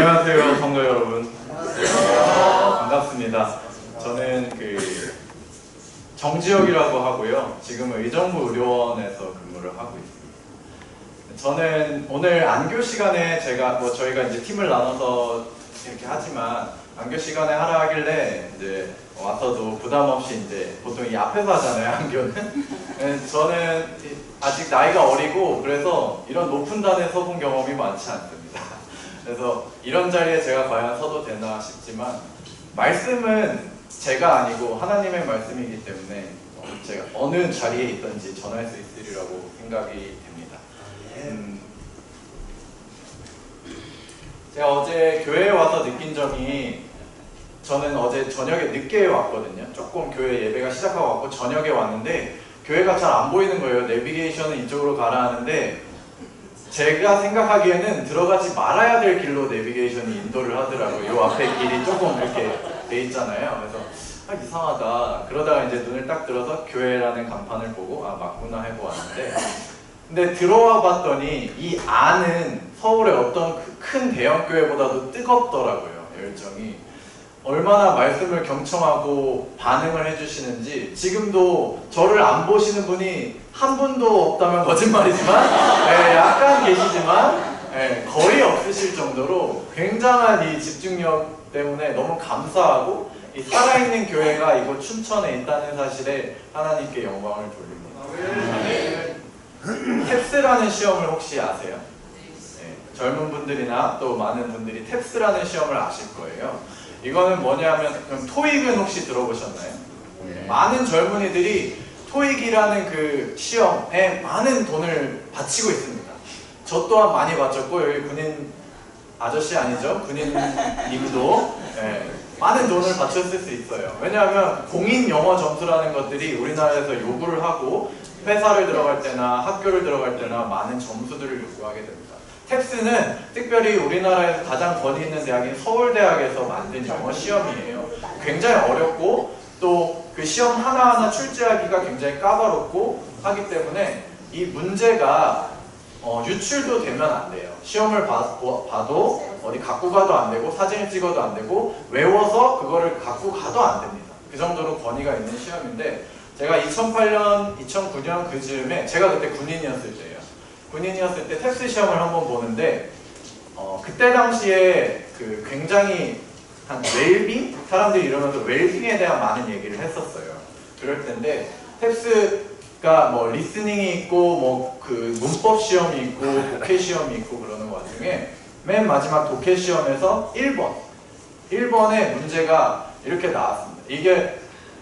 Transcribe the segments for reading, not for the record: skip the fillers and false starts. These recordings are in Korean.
안녕하세요, 성도 여러분. 반갑습니다. 저는 정지혁이라고 하고요. 지금은 의정부 의료원에서 근무를 하고 있습니다. 저는 오늘 안교 시간에 저희가 이제 팀을 나눠서 이렇게 하지만 안교 시간에 하라 하길래 이제 와서도 부담 없이 이제 보통 이 앞에서 하잖아요, 안교는. 저는 아직 나이가 어리고 그래서 이런 높은 단에 서본 경험이 많지 않습니다. 그래서 이런 자리에 제가 과연 서도 되나 싶지만 말씀은 제가 아니고 하나님의 말씀이기 때문에 제가 어느 자리에 있든지 전할 수 있으리라고 생각이 됩니다. 제가 어제 교회에 와서 느낀 점이, 저는 어제 저녁에 늦게 왔거든요. 조금 교회 예배가 시작하고 왔고 저녁에 왔는데 교회가 잘 안 보이는 거예요. 내비게이션은 이쪽으로 가라 하는데 제가 생각하기에는 들어가지 말아야 될 길로 내비게이션이 인도를 하더라고요. 요 앞에 길이 조금 이렇게 돼 있잖아요. 그래서 이상하다. 그러다가 이제 눈을 딱 들어서 교회라는 간판을 보고 맞구나 하고 왔는데, 근데 들어와 봤더니 이 안은 서울의 어떤 큰 대형 교회보다도 뜨겁더라고요. 열정이. 얼마나 말씀을 경청하고 반응을 해주시는지. 지금도 저를 안 보시는 분이 한 분도 없다면 거짓말이지만 약간 계시지만 거의 없으실 정도로 굉장한 이 집중력 때문에 너무 감사하고, 이 살아있는 교회가 이곳 춘천에 있다는 사실에 하나님께 영광을 돌립니다. 탭스라는 시험을 혹시 아세요? 젊은 분들이나 또 많은 분들이 탭스라는 시험을 아실 거예요. 이거는 뭐냐면, 그럼 토익은 혹시 들어보셨나요? 많은 젊은이들이 토익이라는 그 시험에 많은 돈을 바치고 있습니다. 저 또한 많이 바쳤고, 여기 군인 아저씨 아니죠? 군인님도 많은 돈을 바쳤을 수 있어요. 왜냐하면 공인 영어 점수라는 것들이 우리나라에서 요구를 하고 회사를 들어갈 때나 학교를 들어갈 때나 많은 점수들을 요구하게 됩니다. 탭스는 특별히 우리나라에서 가장 권위 있는 대학인 서울대학에서 만든 영어 시험이에요. 굉장히 어렵고 또 그 시험 하나하나 출제하기가 굉장히 까다롭고 하기 때문에 이 문제가 유출도 되면 안 돼요. 시험을 봐도 어디 갖고 가도 안 되고 사진을 찍어도 안 되고 외워서 그거를 갖고 가도 안 됩니다. 그 정도로 권위가 있는 시험인데, 제가 2008년, 2009년 그 즈음에, 제가 그때 군인이었을 때예요. 군인이었을 때 탭스 시험을 한번 보는데 그때 당시에 굉장히 한 웰빙? 사람들이 이러면서 웰빙에 대한 많은 얘기를 했었어요. 그럴 텐데 탭스가 뭐 리스닝이 있고 뭐 문법 시험이 있고 독해 시험이 있고 그러는 와중에 맨 마지막 독해 시험에서 1번의 문제가 이렇게 나왔습니다. 이게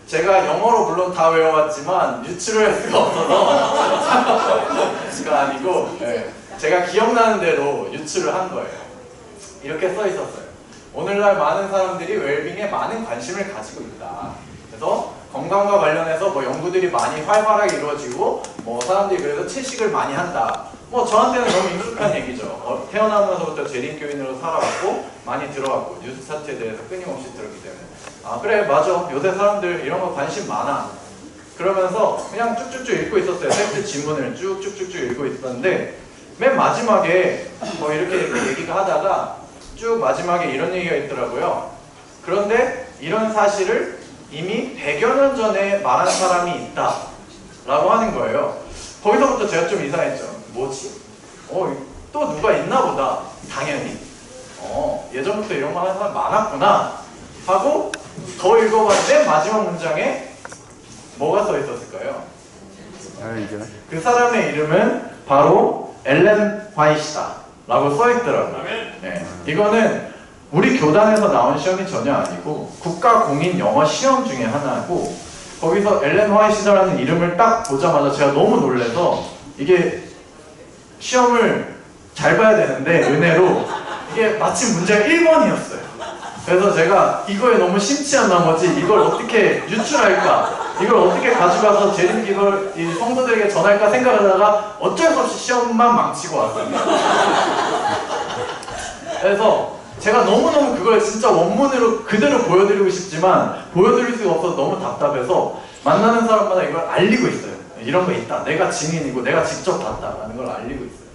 제가 영어로 물론 다 외워왔지만 유출을 할 수가 없어서 아니고 제가 기억나는 대로 유출을 한 거예요. 이렇게 써 있었어요. 오늘날 많은 사람들이 웰빙에 많은 관심을 가지고 있다. 그래서 건강과 관련해서 뭐 연구들이 많이 활발하게 이루어지고 뭐 사람들이 그래서 채식을 많이 한다. 뭐 저한테는 너무 익숙한 얘기죠. 태어나면서부터 재림교인으로 살아왔고 많이 들어왔고 뉴스 차트에 대해서 끊임없이 들었기 때문에 그래 맞아, 요새 사람들 이런 거 관심 많아. 그러면서 그냥 쭉쭉쭉 읽고 있었어요. 텍스트 지문을 쭉쭉쭉 읽고 있었는데 맨 마지막에 뭐 이렇게 얘기가 하다가 쭉 마지막에 이런 얘기가 있더라고요. 그런데 이런 사실을 이미 100여 년 전에 말한 사람이 있다 라고 하는 거예요. 거기서부터 제가 좀 이상했죠. 뭐지? 또 누가 있나 보다. 당연히 예전부터 이런 거 하는 사람 많았구나 하고 더 읽어봤는데 마지막 문장에 뭐가 써 있었을까요? 그 사람의 이름은 바로 엘렌 화이트다 라고 써 있더라고요. 이거는 우리 교단에서 나온 시험이 전혀 아니고 국가 공인 영어 시험 중에 하나고, 거기서 엘렌 화이트다라는 이름을 딱 보자마자 제가 너무 놀라서, 이게 시험을 잘 봐야 되는데 은혜로 이게 마침 문제가 1번이었어요. 그래서 제가 이거에 너무 심취한 나머지 이걸 어떻게 유출할까, 이걸 어떻게 가져가서 재림기걸 이 성도들에게 전할까 생각하다가 어쩔 수 없이 시험만 망치고 왔어요. 그래서 제가 너무너무 그걸 진짜 원문으로 그대로 보여드리고 싶지만 보여드릴 수가 없어서 너무 답답해서 만나는 사람마다 이걸 알리고 있어요. 이런 거 있다. 내가 증인이고 내가 직접 봤다라는 걸 알리고 있어요.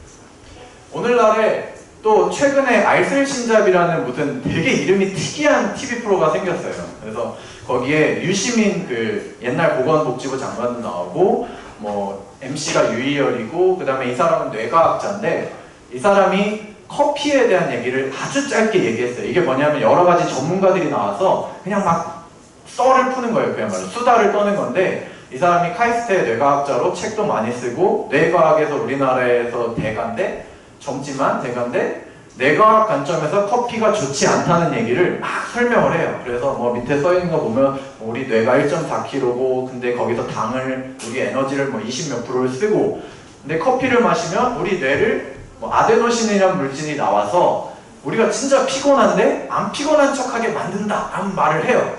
오늘날에 또 최근에 알쓸신잡이라는 무슨 되게 이름이 특이한 TV 프로가 생겼어요. 그래서 거기에 유시민 그 옛날 보건복지부 장관도 나오고 뭐 MC가 유희열이고 그 다음에 이 사람은 뇌과학자인데 이 사람이 커피에 대한 얘기를 아주 짧게 얘기했어요. 이게 뭐냐면 여러 가지 전문가들이 나와서 그냥 막 썰을 푸는 거예요. 그야말로 수다를 떠는 건데 이 사람이 카이스트의 뇌과학자로 책도 많이 쓰고 뇌과학에서 우리나라에서 대가인데 젊지만 대가인데 뇌과학 관점에서 커피가 좋지 않다는 얘기를 막 설명을 해요. 그래서 뭐 밑에 써있는 거 보면 우리 뇌가 1.4kg고 근데 거기서 당을 우리 에너지를 뭐 20 몇 프로를 쓰고 근데 커피를 마시면 우리 뇌를 뭐 아데노신이라는 물질이 나와서 우리가 진짜 피곤한데 안 피곤한 척하게 만든다 라는 말을 해요.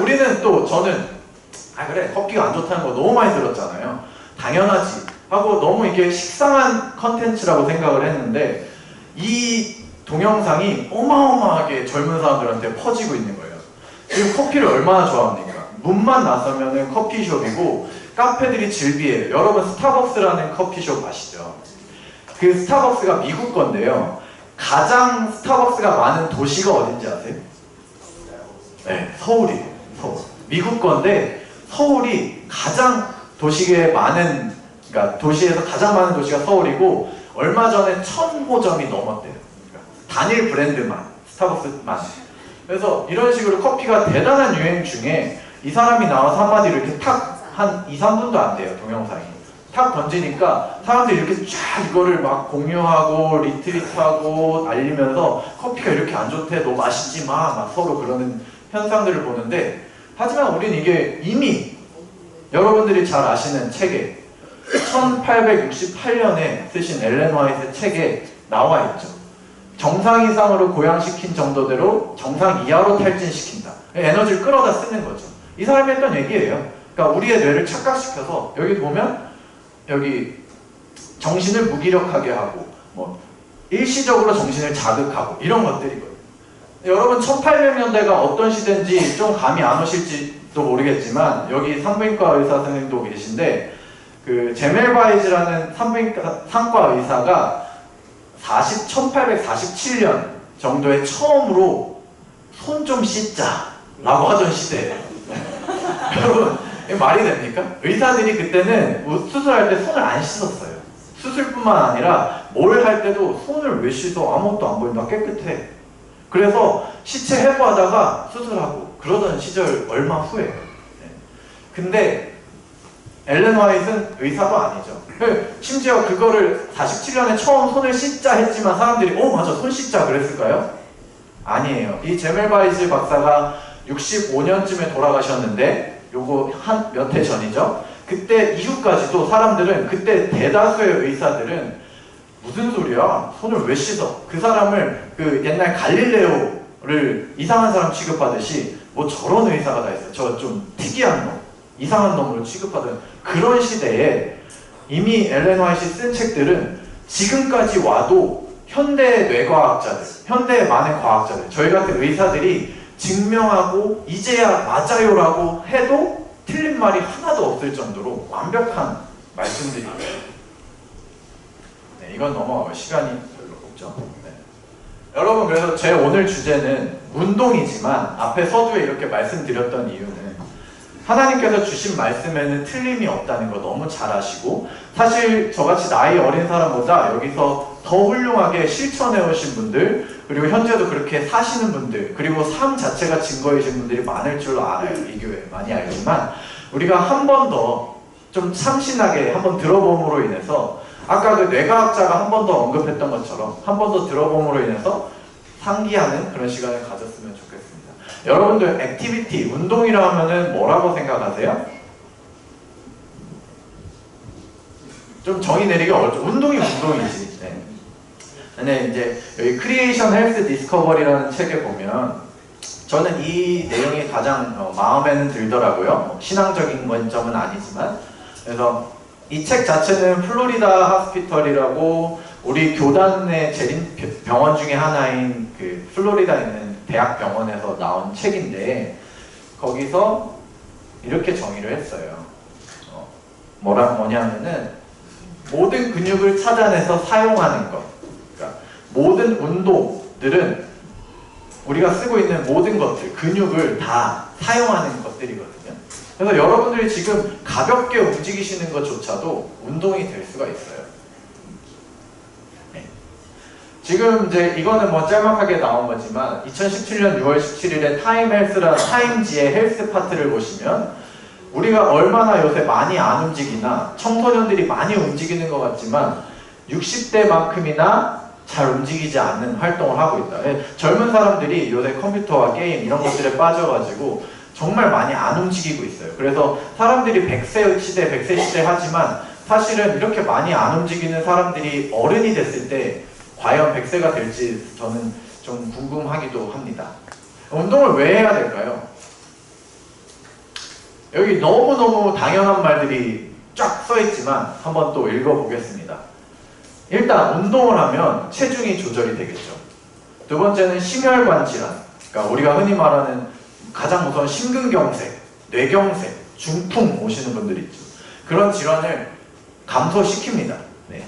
우리는 또 저는 아 그래 커피가 안 좋다는 거 너무 많이 들었잖아요. 당연하지 하고 너무 이게 식상한 컨텐츠라고 생각을 했는데 이 동영상이 어마어마하게 젊은 사람들한테 퍼지고 있는 거예요. 지금 커피를 얼마나 좋아합니까? 문만 나서면은 커피숍이고 카페들이 즐비해요. 여러분 스타벅스라는 커피숍 아시죠? 그 스타벅스가 미국 건데요. 가장 스타벅스가 많은 도시가 어딘지 아세요? 네, 서울이에요. 서울. 미국 건데 서울이 가장 도시에 많은 그러니까 도시에서 가장 많은 도시가 서울이고 얼마 전에 1000호점이 넘었대요. 그러니까 단일 브랜드만 스타벅스만. 그래서 이런 식으로 커피가 대단한 유행 중에 이 사람이 나와서 한마디로 이렇게 탁 한 2, 3분도 안 돼요. 동영상이. 탁 던지니까 사람들이 이렇게 쫙 이거를 막 공유하고 리트윗하고 알리면서 커피가 이렇게 안 좋대 너 마시지 마 막 서로 그러는 현상들을 보는데 하지만 우린 이게 이미 여러분들이 잘 아시는 책에 1868년에 쓰신 엘렌 화이트의 책에 나와 있죠. 정상 이상으로 고양시킨 정도대로 정상 이하로 탈진시킨다. 에너지를 끌어다 쓰는 거죠. 이 사람이 했던 얘기예요. 그러니까 우리의 뇌를 착각시켜서 여기 보면 여기 정신을 무기력하게 하고 뭐 일시적으로 정신을 자극하고 이런 것들이거든요. 여러분 1800년대가 어떤 시대인지 좀 감이 안 오실지도 모르겠지만 여기 산부인과 의사 선생님도 계신데 그 제멜바이즈라는 산과 의사가 1847년 정도에 처음으로 손 좀 씻자 라고 하던 시대예요. 여러분 이게 말이 됩니까? 의사들이 그때는 수술할 때 손을 안 씻었어요. 수술뿐만 아니라 뭘 할 때도 손을 왜 씻어? 아무것도 안 보인다. 깨끗해. 그래서 시체 해부하다가 수술하고 그러던 시절 얼마 후에요. 근데 엘렌 화이트는 의사도 아니죠. 심지어 그거를 47년에 처음 손을 씻자 했지만 사람들이 맞아 손 씻자 그랬을까요? 아니에요. 이 제멜바이즈 박사가 65년쯤에 돌아가셨는데 요거 한 몇 해 전이죠. 그때 이후까지도 사람들은 그때 대다수의 의사들은 무슨 소리야? 손을 왜 씻어? 그 사람을 그 옛날 갈릴레오를 이상한 사람 취급하듯이 뭐 저런 의사가 다 있어요. 저 좀 특이한 놈, 이상한 놈으로 취급하던 그런 시대에 이미 엘렌 화이트이 쓴 책들은 지금까지 와도 현대의 뇌과학자들, 현대의 많은 과학자들, 저희 같은 의사들이 증명하고 이제야 맞아요라고 해도 틀린 말이 하나도 없을 정도로 완벽한 말씀들이에요. 네, 이건 넘어가고 시간이 별로 없죠. 네. 여러분 그래서 제 오늘 주제는 운동이지만 앞에 서두에 이렇게 말씀드렸던 이유는 하나님께서 주신 말씀에는 틀림이 없다는 거 너무 잘 아시고 사실 저같이 나이 어린 사람보다 여기서 더 훌륭하게 실천해 오신 분들 그리고 현재도 그렇게 사시는 분들 그리고 삶 자체가 증거이신 분들이 많을 줄로 알아요. 이 교회 많이 알지만 우리가 한 번 더 좀 참신하게 한번 들어봄으로 인해서 아까 그 뇌과학자가 한 번 더 언급했던 것처럼 한 번 더 들어봄으로 인해서 상기하는 그런 시간을 가졌으면 좋겠습니다. 여러분들 액티비티, 운동이라 하면은 뭐라고 생각하세요? 좀 정의 내리기 어렵죠. 운동이 운동이지. 네. 근데 이제 여기 크리에이션 헬스 디스커버리라는 책에 보면 저는 이 내용이 가장 마음에는 들더라고요. 신앙적인 관점은 아니지만 그래서 이 책 자체는 플로리다 하스피털이라고 우리 교단의 재림 병원 중에 하나인 그 플로리다에 있는 대학 병원에서 나온 책인데 거기서 이렇게 정의를 했어요. 뭐냐면은 모든 근육을 찾아내서 사용하는 것. 그러니까 모든 운동들은 우리가 쓰고 있는 모든 것들, 근육을 다 사용하는 것들이거든요. 그래서 여러분들이 지금 가볍게 움직이시는 것조차도 운동이 될 수가 있어요. 네. 지금 이제 이거는 뭐 짤막하게 나온 거지만 2017년 6월 17일에 타임지의 헬스 파트를 보시면 우리가 얼마나 요새 많이 안 움직이나 청소년들이 많이 움직이는 것 같지만 60대만큼이나 잘 움직이지 않는 활동을 하고 있다. 젊은 사람들이 요새 컴퓨터와 게임 이런 것들에 빠져가지고 정말 많이 안 움직이고 있어요. 그래서 사람들이 100세 시대 하지만 사실은 이렇게 많이 안 움직이는 사람들이 어른이 됐을 때 과연 100세가 될지 저는 좀 궁금하기도 합니다. 운동을 왜 해야 될까요? 여기 너무너무 당연한 말들이 쫙 써있지만 한번 또 읽어보겠습니다. 일단 운동을 하면 체중이 조절이 되겠죠. 두 번째는 심혈관 질환, 그러니까 우리가 흔히 말하는 가장 무서운 심근경색, 뇌경색, 중풍 오시는 분들이 있죠. 그런 질환을 감소시킵니다. 네.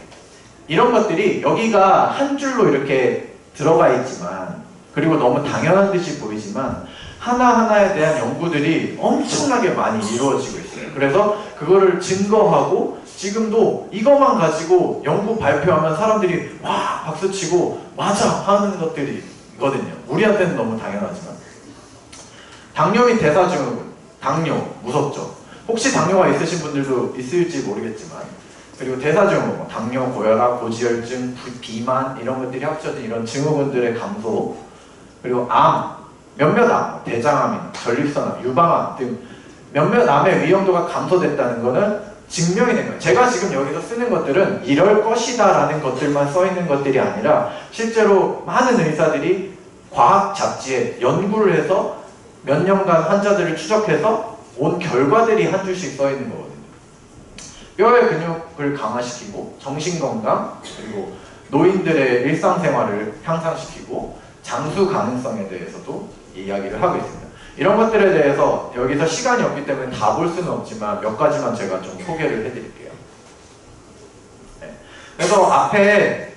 이런 것들이 여기가 한 줄로 이렇게 들어가 있지만, 그리고 너무 당연한 듯이 보이지만 하나하나에 대한 연구들이 엄청나게 많이 이루어지고 있어요. 그래서 그거를 증거하고 지금도 이것만 가지고 연구 발표하면 사람들이 와 박수치고 맞아 하는 것들이 있거든요. 우리한테는 너무 당연하지만. 당뇨 및 대사증후군, 당뇨 무섭죠. 혹시 당뇨가 있으신 분들도 있을지 모르겠지만, 그리고 대사증후군, 당뇨, 고혈압, 고지혈증, 비만 이런 것들이 합쳐진 이런 증후군들의 감소, 그리고 암, 몇몇 암, 대장암이나 전립선암, 유방암 등 몇몇 암의 위험도가 감소됐다는 것은 증명이 된 거예요. 제가 지금 여기서 쓰는 것들은 이럴 것이다 라는 것들만 써 있는 것들이 아니라 실제로 많은 의사들이 과학 잡지에 연구를 해서 몇 년간 환자들을 추적해서 온 결과들이 한 줄씩 써 있는 거거든요. 뼈의 근육을 강화시키고 정신건강, 그리고 노인들의 일상생활을 향상시키고 장수 가능성에 대해서도 이야기를 하고 있습니다. 이런 것들에 대해서 여기서 시간이 없기 때문에 다 볼 수는 없지만 몇 가지만 제가 좀 소개를 해드릴게요. 네. 그래서 앞에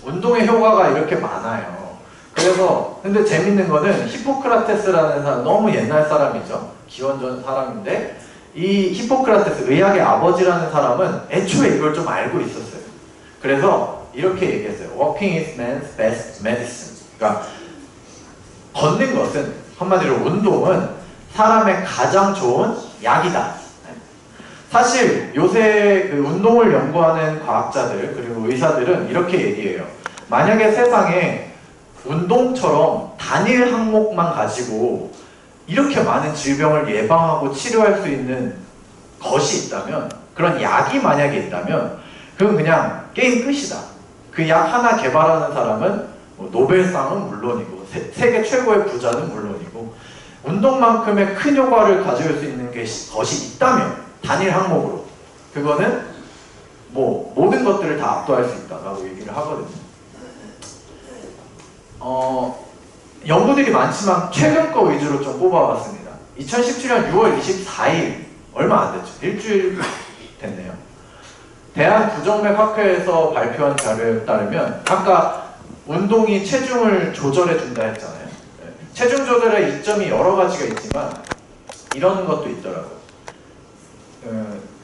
운동의 효과가 이렇게 많아요. 그래서 근데 재밌는 거는 히포크라테스라는 사람, 너무 옛날 사람이죠. 기원전 사람인데 이 히포크라테스, 의학의 아버지라는 사람은 애초에 이걸 좀 알고 있었어요. 그래서 이렇게 얘기했어요. Walking is man's best medicine. 그러니까 걷는 것은, 한마디로 운동은 사람의 가장 좋은 약이다. 사실 요새 그 운동을 연구하는 과학자들 그리고 의사들은 이렇게 얘기해요. 만약에 세상에 운동처럼 단일 항목만 가지고 이렇게 많은 질병을 예방하고 치료할 수 있는 것이 있다면, 그런 약이 만약에 있다면 그건 그냥 게임 끝이다. 그 약 하나 개발하는 사람은 노벨상은 물론이고 세계 최고의 부자는 물론이고, 운동만큼의 큰 효과를 가져올 수 있는 것이 있다면 단일 항목으로 그거는 뭐 모든 것들을 다 압도할 수 있다라고 얘기를 하거든요. 연구들이 많지만 최근 거 위주로 좀 뽑아봤습니다. 2017년 6월 24일, 얼마 안 됐죠. 일주일 됐네요. 대한부정맥학회에서 발표한 자료에 따르면, 아까 운동이 체중을 조절해 준다 했잖아요. 체중 조절의 이점이 여러 가지가 있지만 이런 것도 있더라고요.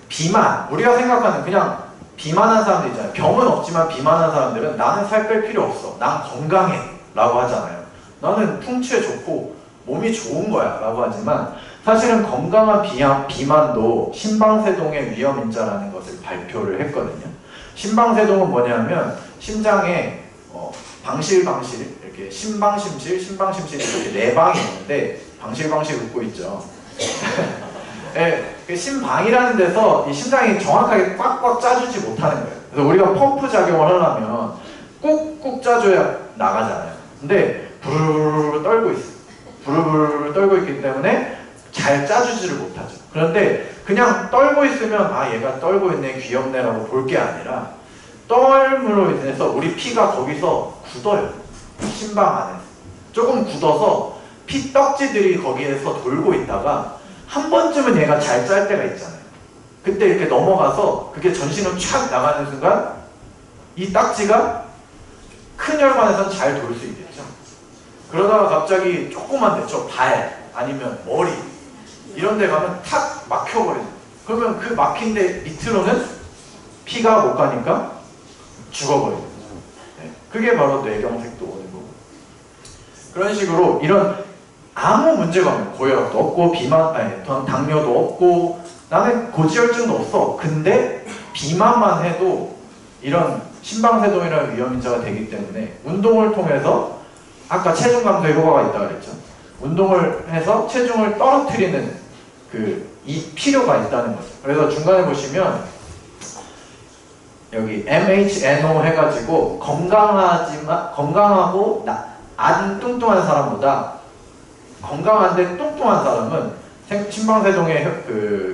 비만, 우리가 생각하는 그냥 비만한 사람들 있잖아요. 병은 없지만 비만한 사람들은 나는 살 뺄 필요 없어, 난 건강해 라고 하잖아요. 나는 풍치에 좋고 몸이 좋은 거야 라고 하지만, 사실은 건강한 비만도 심방세동의 위험인자라는 것을 발표를 했거든요. 심방세동은 뭐냐면 심장에 방실방실, 이렇게 심방심실 이렇게 네 방이 있는데 방실방실 웃고 있죠. 네, 그 심방이라는 데서 이 심장이 정확하게 꽉꽉 짜주지 못하는 거예요. 그래서 우리가 펌프 작용을 하려면 꾹꾹 짜줘야 나가잖아요. 근데 부르르 떨고 있어요. 부르르 떨고 있기 때문에 잘 짜주지를 못하죠. 그런데 그냥 떨고 있으면 아 얘가 떨고 있네 귀엽네라고 볼 게 아니라, 떨므로 인해서 우리 피가 거기서 굳어요. 심방 안에서 조금 굳어서 피 떡지들이 거기에서 돌고 있다가 한 번쯤은 얘가 잘 짤 때가 있잖아요. 그때 이렇게 넘어가서 그게 전신으로 촥 나가는 순간 이 딱지가 큰 혈관에서는 잘 돌 수 있겠죠. 그러다가 갑자기 조그만 데, 저 발 아니면 머리 이런 데 가면 탁 막혀버리죠. 그러면 그 막힌 데 밑으로는 피가 못 가니까 죽어버리죠. 네. 그게 바로 뇌경색도거든요. 그런 식으로 이런 아무 문제가 없는 고혈압도 없고 비만, 아니 당뇨도 없고 나는 고지혈증도 없어. 근데 비만만 해도 이런 심방세동이라는 위험인자가 되기 때문에 운동을 통해서 아까 체중 감소에 효과가 있다고 그랬죠. 운동을 해서 체중을 떨어뜨리는 이 필요가 있다는 거죠. 그래서 중간에 보시면 여기 MHNO 해가지고 건강하고 안 뚱뚱한 사람보다 건강한데 뚱뚱한 사람은 심방세동의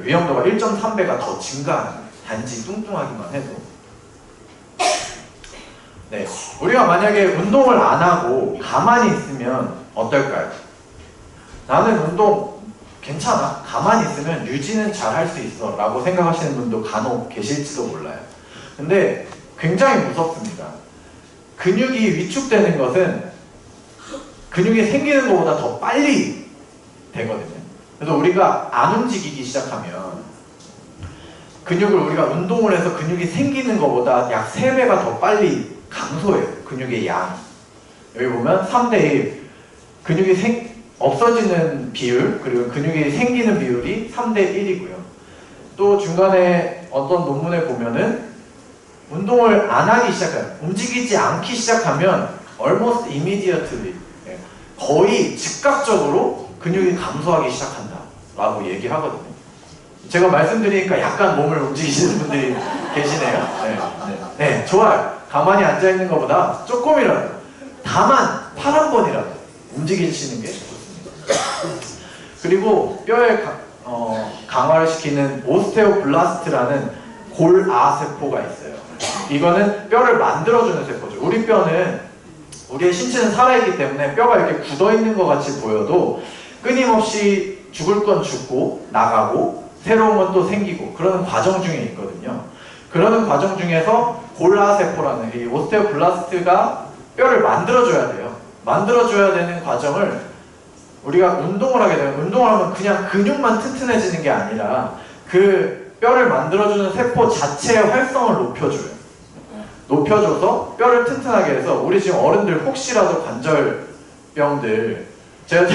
위험도가 1.3배가 더 증가하는 거예요. 단지 뚱뚱하기만 해도. 네, 우리가 만약에 운동을 안 하고 가만히 있으면 어떨까요? 나는 운동 괜찮아. 가만히 있으면 유지는 잘 할 수 있어 라고 생각하시는 분도 간혹 계실지도 몰라요. 근데 굉장히 무섭습니다. 근육이 위축되는 것은 근육이 생기는 것보다 더 빨리 되거든요. 그래서 우리가 안 움직이기 시작하면 근육을 우리가 운동을 해서 근육이 생기는 것보다 약 3배가 더 빨리 감소해요. 근육의 양. 여기 보면 3대1 근육이 없어지는 비율 그리고 근육이 생기는 비율이 3대1이고요. 또 중간에 어떤 논문에 보면은 운동을 안 하기 시작하면 움직이지 않기 시작하면 almost immediately 거의 즉각적으로 근육이 감소하기 시작한다 라고 얘기하거든요. 제가 말씀드리니까 약간 몸을 움직이시는 분들이 계시네요. 네, 좋아요. 가만히 앉아있는 것보다 조금이라도 다만 팔 한 번이라도 움직이시는 게 좋습니다. 그리고 뼈에 강화를 시키는 오스테오블라스트라는 골아세포가 있어요. 이거는 뼈를 만들어주는 세포죠. 우리 뼈는 우리의 신체는 살아있기 때문에 뼈가 이렇게 굳어있는 것 같이 보여도 끊임없이 죽을 건 죽고 나가고 새로운 건 또 생기고 그러는 과정 중에 있거든요. 그러는 과정 중에서 골아세포라는 이 오스테오블라스트가 뼈를 만들어줘야 돼요. 만들어줘야 되는 과정을 우리가 운동을 하게 되면 운동을 하면 그냥 근육만 튼튼해지는 게 아니라 그 뼈를 만들어주는 세포 자체의 활성을 높여줘요. 높여줘서 뼈를 튼튼하게 해서 우리 지금 어른들 혹시라도 관절병들 제가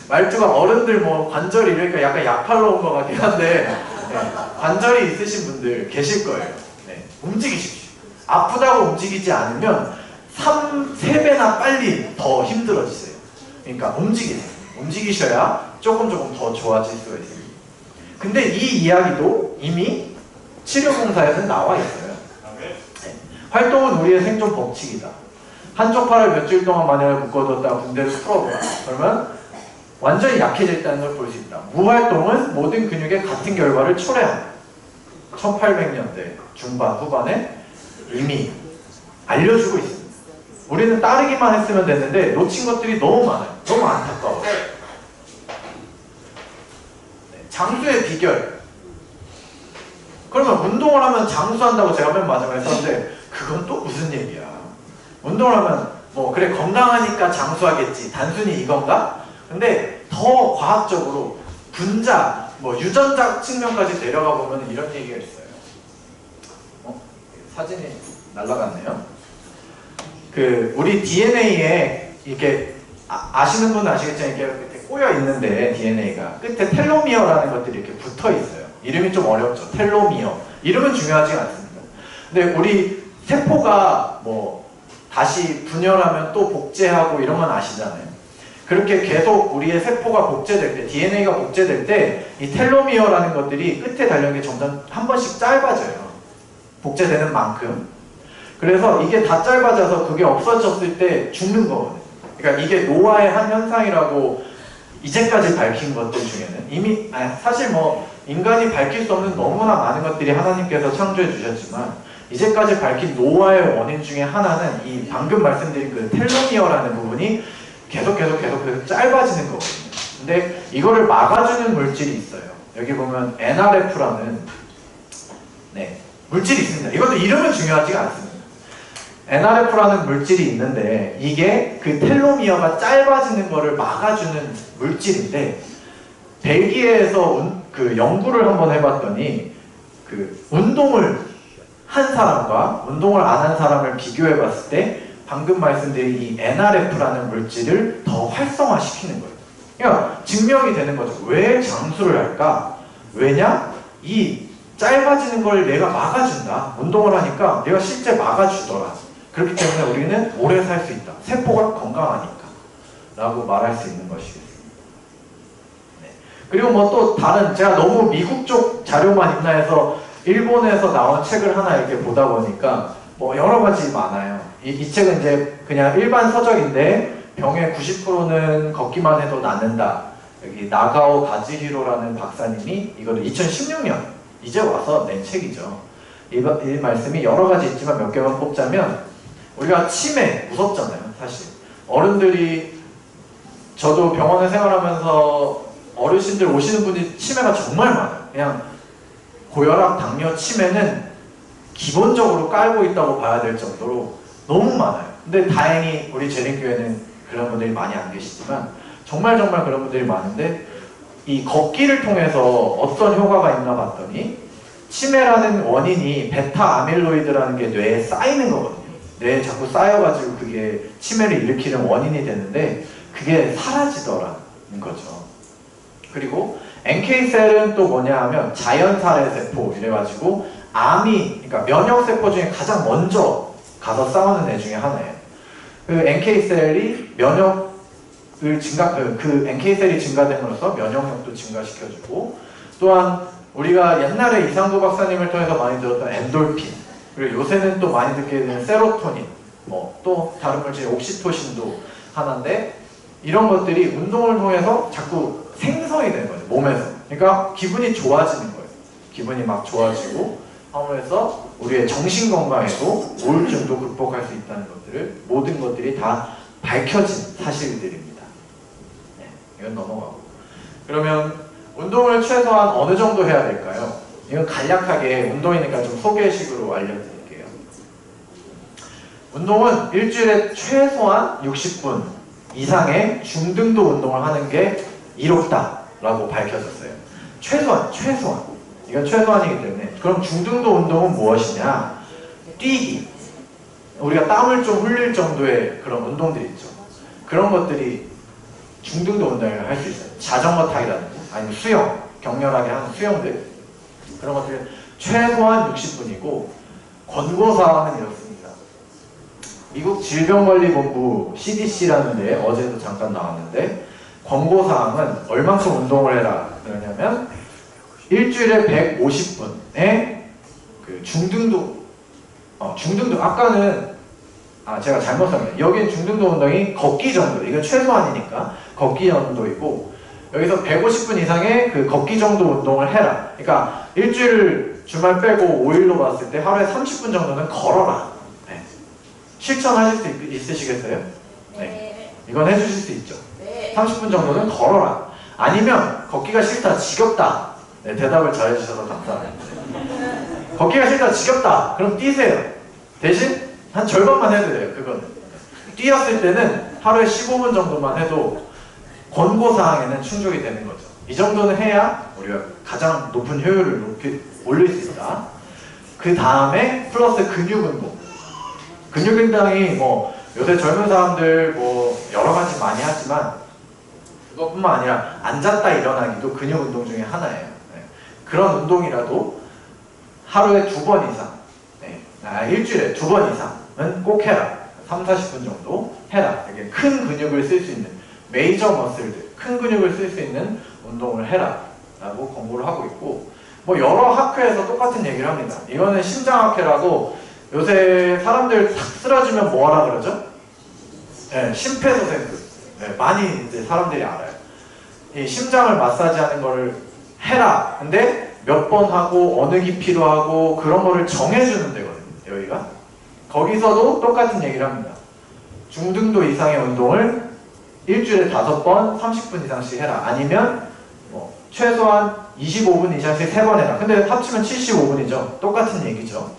말투가 어른들 뭐 관절이 이러니까 약간 약팔로 온 것 같긴 한데 네, 관절이 있으신 분들 계실 거예요. 네, 움직이십시오. 아프다고 움직이지 않으면 3배나 빨리 더 힘들어지세요. 그러니까 움직이세요. 움직이셔야 조금 더 좋아질 수가 있습니다. 근데 이 이야기도 이미 치료봉사에서 나와 있어요. 활동은 우리의 생존 법칙이다. 한쪽 팔을 며칠 동안 만약에 묶어뒀다가 붕대를 풀어보라. 그러면 완전히 약해졌다는 걸 볼 수 있다. 무활동은 모든 근육의 같은 결과를 초래한다. 1800년대 중반 후반에 이미 알려주고 있습니다. 우리는 따르기만 했으면 됐는데 놓친 것들이 너무 많아요. 너무 안타까워요. 장수의 비결. 그러면 운동을 하면 장수한다고 제가 맨 마지막에 썼는데 그건 또 무슨 얘기야. 운동을 하면 뭐 그래 건강하니까 장수하겠지. 단순히 이건가? 근데 더 과학적으로 분자, 뭐 유전자 측면까지 내려가 보면 이런 얘기가 있어요. 사진이 날라갔네요. 우리 DNA에 이렇게 아시는 분은 아시겠지만 이렇게 끝에 꼬여 있는데 DNA가 끝에 텔로미어라는 것들이 이렇게 붙어 있어요. 이름이 좀 어렵죠. 텔로미어. 이름은 중요하지 않습니다. 근데 우리 세포가 뭐 다시 분열하면 또 복제하고 이런 건 아시잖아요. 그렇게 계속 우리의 세포가 복제될 때, DNA가 복제될 때 이 텔로미어라는 것들이 끝에 달린 게 점점 한 번씩 짧아져요. 복제되는 만큼. 그래서 이게 다 짧아져서 그게 없어졌을 때 죽는 거거든요. 그러니까 이게 노화의 한 현상이라고 이제까지 밝힌 것들 중에는 이미 사실 뭐 인간이 밝힐 수 없는 너무나 많은 것들이 하나님께서 창조해 주셨지만 이제까지 밝힌 노화의 원인 중에 하나는 이 방금 말씀드린 그 텔로미어라는 부분이 계속 짧아지는 거거든요. 근데 이거를 막아주는 물질이 있어요. 여기 보면 NRF라는 물질이 있습니다. 이것도 이름은 중요하지가 않습니다. NRF라는 물질이 있는데 이게 그 텔로미어가 짧아지는 것을 막아주는 물질인데 벨기에에서 그 연구를 한번 해봤더니 그 운동을 한 사람과 운동을 안 한 사람을 비교해봤을 때 방금 말씀드린 이 NRF라는 물질을 더 활성화시키는 거예요. 그러니까 증명이 되는 거죠. 왜 장수를 할까? 왜냐? 이 짧아지는 걸 내가 막아준다. 운동을 하니까 내가 실제 막아주더라. 그렇기 때문에 우리는 오래 살 수 있다. 세포가 건강하니까 라고 말할 수 있는 것이겠습니다. 네. 그리고 뭐 또 다른, 제가 너무 미국 쪽 자료만 있나 해서 일본에서 나온 책을 하나 이렇게 보다 보니까 뭐 여러 가지 많아요. 이 책은 이제 그냥 일반 서적인데 병의 90%는 걷기만 해도 낫는다. 여기 나가오 가즈히로라는 박사님이 이거를 2016년 이제 와서 낸 책이죠. 이 말씀이 여러 가지 있지만 몇 개만 뽑자면 우리가 치매 무섭잖아요. 사실 어른들이, 저도 병원에 생활하면서 어르신들 오시는 분이 치매가 정말 많아요. 그냥 고혈압, 당뇨, 치매는 기본적으로 깔고 있다고 봐야 될 정도로 너무 많아요. 근데 다행히 우리 재림교회는 그런 분들이 많이 안 계시지만 정말 그런 분들이 많은데 이 걷기를 통해서 어떤 효과가 있나 봤더니 치매라는 원인이 베타 아밀로이드라는 게 뇌에 쌓이는 거거든요. 뇌에 자꾸 쌓여가지고 그게 치매를 일으키는 원인이 되는데 그게 사라지더라는 거죠. 그리고 NK셀은 또 뭐냐 하면 자연살해 세포 이래가지고 암이, 그러니까 면역세포 중에 가장 먼저 가서 싸우는 애 중에 하나예요. 그 NK셀이 면역을 그 NK셀이 증가됨으로써 면역력도 증가시켜주고, 또한 우리가 옛날에 이상도 박사님을 통해서 많이 들었던 엔돌핀, 그리고 요새는 또 많이 듣게 되는 세로토닌, 뭐 또 다른 물질 옥시토신도 하나인데, 이런 것들이 운동을 통해서 자꾸 생성이 되는 거죠, 몸에서. 그러니까 기분이 좋아지는 거예요. 기분이 막 좋아지고 함으로써 우리의 정신 건강에도 우울증도 극복할 수 있다는 것들을, 모든 것들이 다 밝혀진 사실들입니다. 네, 이건 넘어가고. 그러면 운동을 최소한 어느 정도 해야 될까요? 이건 간략하게 운동이니까 좀 소개식으로 알려드릴게요. 운동은 일주일에 최소한 60분 이상의 중등도 운동을 하는 게 이롭다라고 밝혀졌어요. 최소한. 이건 최소한이기 때문에. 그럼 중등도 운동은 무엇이냐? 뛰기. 우리가 땀을 좀 흘릴 정도의 그런 운동들이 있죠. 그런 것들이 중등도 운동을 할 수 있어요. 자전거 타기라든지 아니면 수영, 격렬하게 하는 수영들, 그런 것들은 최소한 60분이고 권고사항은 이렇습니다. 미국 질병관리본부 CDC라는 데 어제도 잠깐 나왔는데, 권고사항은 얼만큼 운동을 해라 그러냐면 일주일에 150분의 그 중등도, 아까는 제가 잘못 썼네요. 여기는 중등도 운동이 걷기 정도, 이건 최소한이니까 걷기 정도이고, 여기서 150분 이상의 그 걷기 정도 운동을 해라. 그러니까 일주일 주말 빼고 5일로 봤을 때 하루에 30분 정도는 걸어라. 네. 실천하실 수 있으시겠어요? 네. 이건 해주실 수 있죠. 30분 정도는 걸어라. 아니면 걷기가 싫다, 지겹다. 네, 대답을 잘해주셔서 감사합니다. 걷기가 싫다, 지겹다. 그럼 뛰세요. 대신 한 절반만 해도 돼요. 그거는. 뛰었을 때는 하루에 15분 정도만 해도 권고사항에는 충족이 되는 거죠. 이 정도는 해야 우리가 가장 높은 효율을 올릴 수 있다. 그 다음에 플러스 근육운동. 근육운동이 뭐 요새 젊은 사람들 뭐 여러 가지 많이 하지만 그것뿐만 아니라 앉았다 일어나기도 근육운동 중에 하나예요. 네. 그런 운동이라도 하루에 2번 이상, 네. 일주일에 2번 이상은 꼭 해라. 30-40분 정도 해라. 이렇게 큰 근육을 쓸 수 있는 메이저 머슬들, 큰 근육을 쓸 수 있는 운동을 해라 라고 권고를 하고 있고, 뭐 여러 학회에서 똑같은 얘기를 합니다. 이거는 심장학회라고, 요새 사람들 탁 쓰러지면 뭐 하라 그러죠? 네, 심폐소생술. 네, 많이 이제 사람들이 알아요. 이 심장을 마사지하는 거를 해라. 근데 몇 번 하고 어느 깊이로 하고 그런 거를 정해주는 데거든요. 여기가. 거기서도 똑같은 얘기를 합니다. 중등도 이상의 운동을 일주일에 5번 30분 이상씩 해라. 아니면 뭐 최소한 25분 이상씩 3번 해라. 근데 합치면 75분이죠. 똑같은 얘기죠.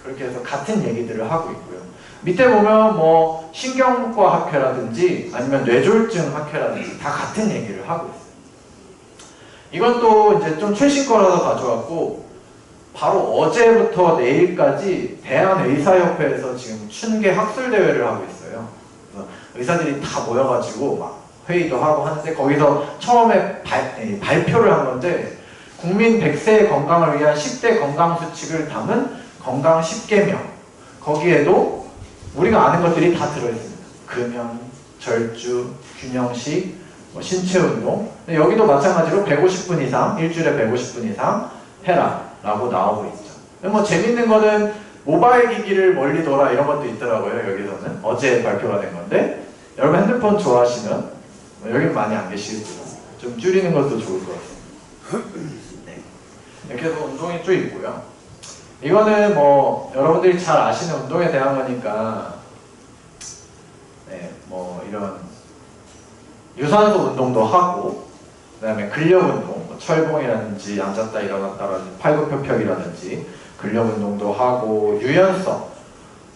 그렇게 해서 같은 얘기들을 하고 있고요. 밑에 보면 뭐 신경과 학회라든지 아니면 뇌졸중 학회라든지 다 같은 얘기를 하고 있어요. 이것도 이제 좀 최신 거라서 가져왔고, 바로 어제부터 내일까지 대한의사협회에서 지금 춘계 학술대회를 하고 있어요. 그래서 의사들이 다 모여가지고 막 회의도 하고 하는데, 거기서 처음에 발표를 한 건데, 국민 100세의 건강을 위한 10대 건강수칙을 담은 건강 10계명. 거기에도 우리가 아는 것들이 다 들어있습니다. 금연, 절주, 균형식, 신체운동. 여기도 마찬가지로 150분 이상, 일주일에 150분 이상 해라 라고 나오고 있죠. 뭐 재밌는 거는 모바일 기기를 멀리 둬라 이런 것도 있더라고요. 여기서는 어제 발표가 된 건데, 여러분 핸드폰 좋아하시면, 여기는 많이 안 계시겠지만 좀 줄이는 것도 좋을 것 같습니다. 네. 이렇게 해서 운동이 쭉 있고요. 이거는 뭐 여러분들이 잘 아시는 운동에 대한 거니까, 네, 뭐 이런 유산소 운동도 하고, 그 다음에 근력 운동, 뭐 철봉이라든지 앉았다 일어났다라든지 팔굽혀펴기라든지 근력 운동도 하고, 유연성,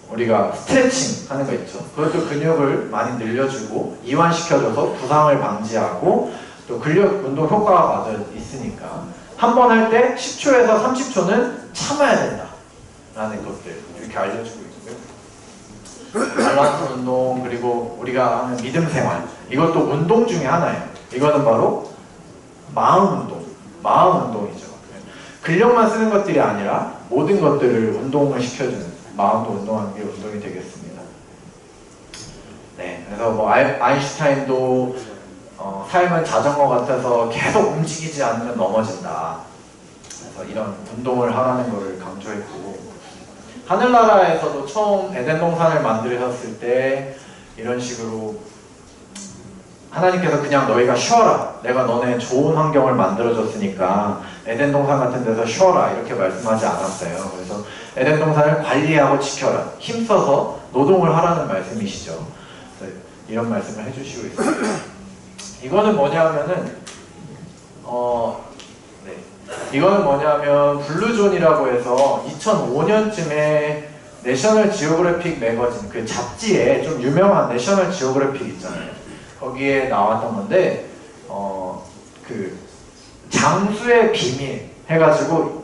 우리가 스트레칭 하는 거 있죠. 그것도 근육을 많이 늘려주고 이완시켜줘서 부상을 방지하고, 또 근력 운동 효과가 맞아 있으니까 한 번 할 때 10초에서 30초는 참아야 된다 라는 것들 이렇게 알려주고 있고요. 밸런스 운동, 그리고 우리가 하는 믿음 생활, 이것도 운동 중에 하나예요. 이거는 바로 마음 운동이죠. 근력만 쓰는 것들이 아니라 모든 것들을 운동을 시켜주는, 마음도 운동하는 게 운동이 되겠습니다. 네, 그래서 뭐 아인슈타인도 삶은 자전거 같아서 계속 움직이지 않으면 넘어진다. 그래서 이런 운동을 하라는 것을 강조했고, 하늘나라에서도 처음 에덴 동산을 만드셨을 때 이런 식으로 하나님께서 그냥 너희가 쉬어라, 내가 너네 좋은 환경을 만들어줬으니까 에덴 동산 같은 데서 쉬어라 이렇게 말씀하지 않았어요. 그래서 에덴 동산을 관리하고 지켜라, 힘써서 노동을 하라는 말씀이시죠. 이런 말씀을 해주시고 있습니다. 이거는 뭐냐면은 이거는 뭐냐면 블루존이라고 해서 2005년쯤에 내셔널 지오그래픽 매거진, 그 잡지에 좀 유명한 내셔널 지오그래픽 있잖아요. 거기에 나왔던 건데, 그 장수의 비밀 해가지고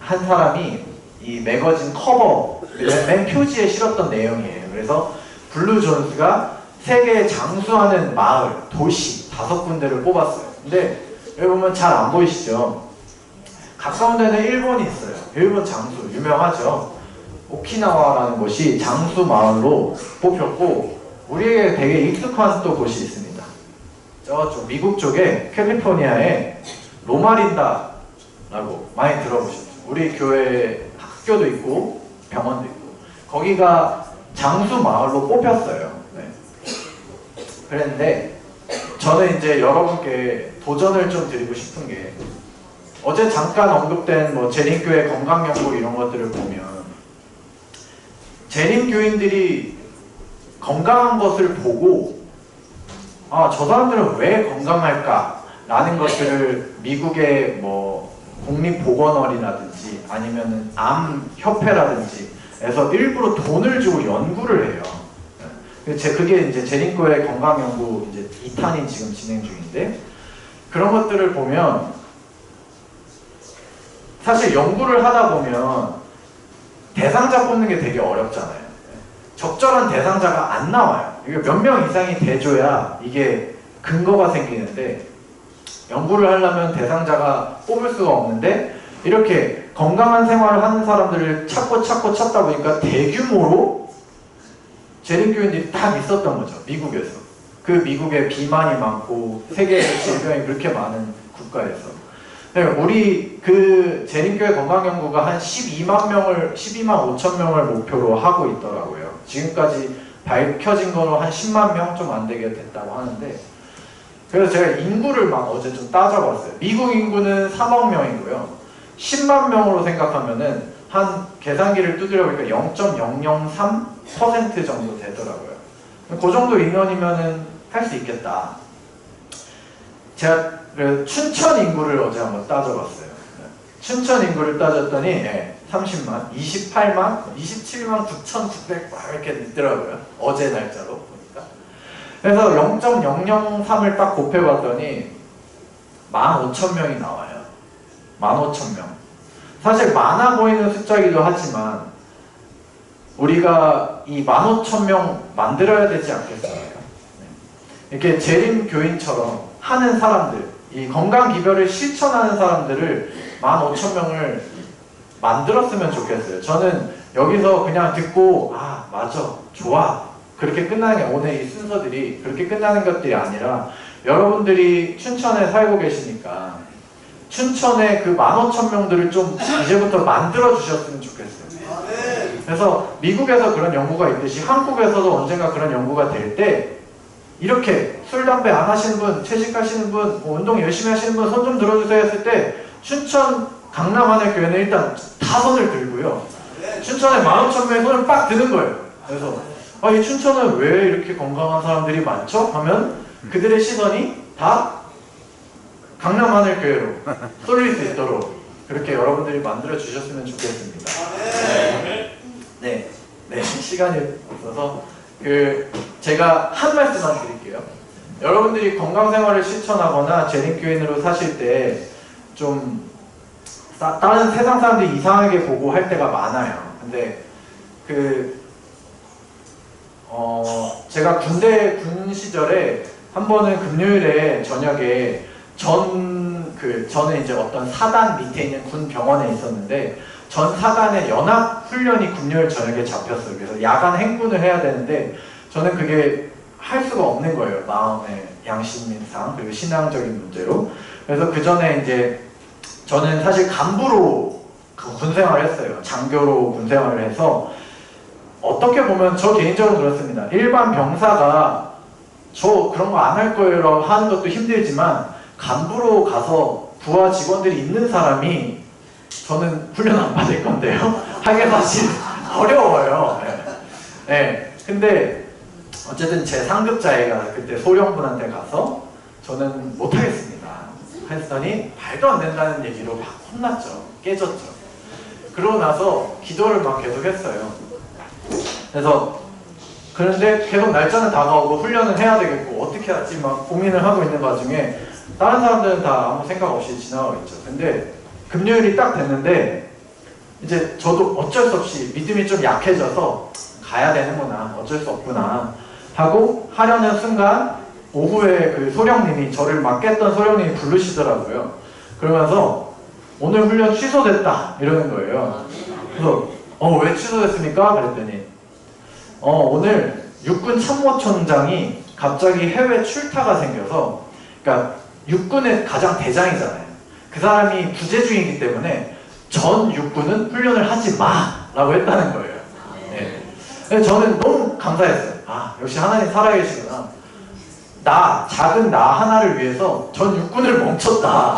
한 사람이 이 매거진 커버 맨 표지에 실었던 내용이에요. 그래서 블루존스가 세계에 장수하는 마을, 도시 5군데를 뽑았어요. 근데 여기 보면 잘 안 보이시죠? 가까운 데는 일본이 있어요. 일본 장수 유명하죠. 오키나와라는 곳이 장수 마을로 뽑혔고, 우리에게 되게 익숙한 또 곳이 있습니다. 저쪽 미국 쪽에 캘리포니아에 로마린다라고 많이 들어보셨죠? 우리 교회 학교도 있고 병원도 있고, 거기가 장수 마을로 뽑혔어요. 네. 그랬는데 저는 이제 여러분께 도전을 좀 드리고 싶은 게, 어제 잠깐 언급된 뭐 재림교회 건강연구 이런 것들을 보면 재림교인들이 건강한 것을 보고, 아, 저 사람들은 왜 건강할까? 라는 것들을 미국의 뭐 국립보건원이라든지 아니면 암협회라든지 에서 일부러 돈을 주고 연구를 해요. 그게 이제 재림교회 건강연구 이제 2탄이 지금 진행 중인데, 그런 것들을 보면 사실 연구를 하다 보면 대상자 뽑는 게 되게 어렵잖아요. 적절한 대상자가 안 나와요. 이게 몇 명 이상이 돼줘야 이게 근거가 생기는데, 연구를 하려면 대상자가 뽑을 수가 없는데, 이렇게 건강한 생활을 하는 사람들을 찾다 보니까 대규모로 재림교인들이 딱 있었던 거죠. 미국에서. 그 미국에 비만이 많고 세계에서 질병이 그렇게 많은 국가에서. 우리 그 재림교회 건강연구가 한 12만 5천 명을 목표로 하고 있더라고요. 지금까지 밝혀진 거로 한 10만 명 좀 안 되게 됐다고 하는데, 그래서 제가 인구를 막 어제 좀 따져봤어요. 미국 인구는 3억 명이고요. 10만 명으로 생각하면은 한 계산기를 두드려 보니까 0.003% 정도 되더라고요. 그 정도 인원이면은 할 수 있겠다. 제가 춘천 인구를 어제 한번 따져봤어요. 춘천 인구를 따졌더니 30만, 28만, 27만 9,900 막 이렇게 있더라고요. 어제 날짜로 보니까. 그래서 0.003을 딱 곱해봤더니 15,000명이 나와요. 15,000명. 사실 많아 보이는 숫자이기도 하지만 우리가 이 15,000명 만들어야 되지 않겠어요? 이렇게 재림 교인처럼 하는 사람들, 이 건강 기별을 실천하는 사람들을 15,000명을 만들었으면 좋겠어요. 저는 여기서 그냥 듣고 아 맞아 좋아 그렇게 끝나는 게 오늘 이 순서들이 그렇게 끝나는 것들이 아니라 여러분들이 춘천에 살고 계시니까 춘천에 그 15,000명들을 좀 이제부터 만들어 주셨으면 좋겠어요. 그래서 미국에서 그런 연구가 있듯이 한국에서도 언젠가 그런 연구가 될 때 이렇게 술, 담배 안 하시는 분, 채식하시는 분, 뭐 운동 열심히 하시는 분 손 좀 들어주세요 했을 때 춘천 강남 하늘 교회는 일단 다 손을 들고요. 춘천에 15,000명의 손을 빡 드는 거예요. 그래서 아, 이 춘천은 왜 이렇게 건강한 사람들이 많죠? 하면 그들의 시선이 다 강남 하늘 교회로 쏠릴 수 있도록 그렇게 여러분들이 만들어 주셨으면 좋겠습니다. 네, 시간이 없어서 제가 한 말씀만 드릴게요. 여러분들이 건강생활을 실천하거나 재림교인으로 사실 때 좀 다른 세상 사람들이 이상하게 보고 할 때가 많아요. 근데 제가 군 시절에 한 번은 금요일에 저녁에 저는 이제 어떤 사단 밑에 있는 군 병원에 있었는데 전 사단의 연합 훈련이 금요일 저녁에 잡혔어요. 그래서 야간 행군을 해야 되는데 저는 그게 할 수가 없는 거예요. 마음의 양심상 그리고 신앙적인 문제로. 그래서 그 전에 이제 저는 사실 간부로 군생활을 했어요. 장교로 군생활을 해서 어떻게 보면 저 개인적으로 그렇습니다. 일반 병사가 저 그런 거 안 할 거예요 하는 것도 힘들지만 간부로 가서 부하 직원들이 있는 사람이 저는 훈련 안 받을 건데요. 하게 사실 어려워요. 네. 근데 어쨌든 제 상급자애가 그때 소령분한테 가서 저는 못하겠습니다 했더니 말도 안 된다는 얘기로 막 혼났죠. 깨졌죠. 그러고 나서 기도를 막 계속 했어요. 그래서 그런데 계속 날짜는 다가오고 훈련은 해야 되겠고 어떻게 하지 막 고민을 하고 있는 와중에 다른 사람들은 다 아무 생각 없이 지나가고 있죠. 근데 금요일이 딱 됐는데 이제 저도 어쩔 수 없이 믿음이 좀 약해져서 가야 되는구나 어쩔 수 없구나 하고 하려는 순간 오후에 그 소령님이 저를 막 깼던 소령님이 부르시더라고요. 그러면서 오늘 훈련 취소됐다 이러는 거예요. 그래서 왜 취소됐습니까? 그랬더니 오늘 육군 참모총장이 갑자기 해외 출타가 생겨서 그러니까 육군의 가장 대장이잖아요. 그 사람이 부재중이기 때문에 전 육군은 훈련을 하지 마 라고 했다는 거예요. 네. 저는 너무 감사했어요. 아 역시 하나님 살아계시구나. 작은 나 하나를 위해서 전 육군을 멈췄다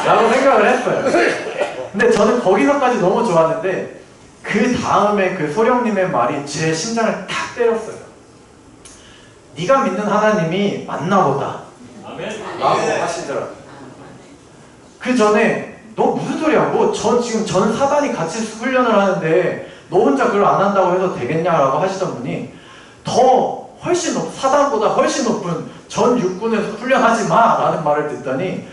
라고 생각을 했어요. 근데 저는 거기서까지 너무 좋았는데 그 다음에 그 소령님의 말이 제 심장을 탁 때렸어요. 네가 믿는 하나님이 맞나 보다 라고 하시더라고요. 그 전에 너 무슨 소리야? 지금 전 사단이 같이 훈련을 하는데 너 혼자 그걸 안 한다고 해서 되겠냐라고 하시던 분이 훨씬 사단보다 훨씬 높은 전 육군에서 훈련하지 마 라는 말을 듣더니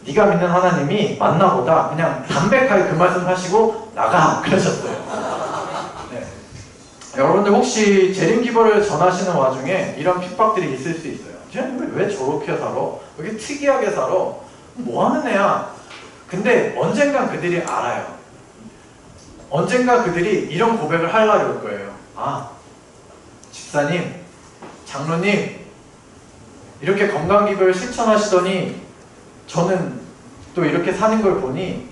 네가 믿는 하나님이 맞나 보다 그냥 담백하게 그 말씀 하시고 나가 그러셨어요. 네. 여러분들 혹시 재림기별을 전하시는 와중에 이런 핍박들이 있을 수 있어요. 쟤는 왜 저렇게 살아? 왜 이렇게 특이하게 살아? 뭐 하는 애야? 근데 언젠간 그들이 알아요. 언젠가 그들이 이런 고백을 할 날이 올 거예요. 아, 집사님, 장로님, 이렇게 건강기별 실천하시더니 저는 또 이렇게 사는 걸 보니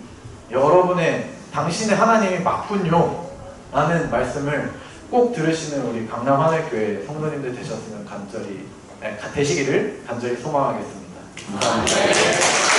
당신의 하나님이 맞군요 라는 말씀을 꼭 들으시는 우리 강남 하늘교회 성도님들 되시기를 간절히 소망하겠습니다. 감사합니다.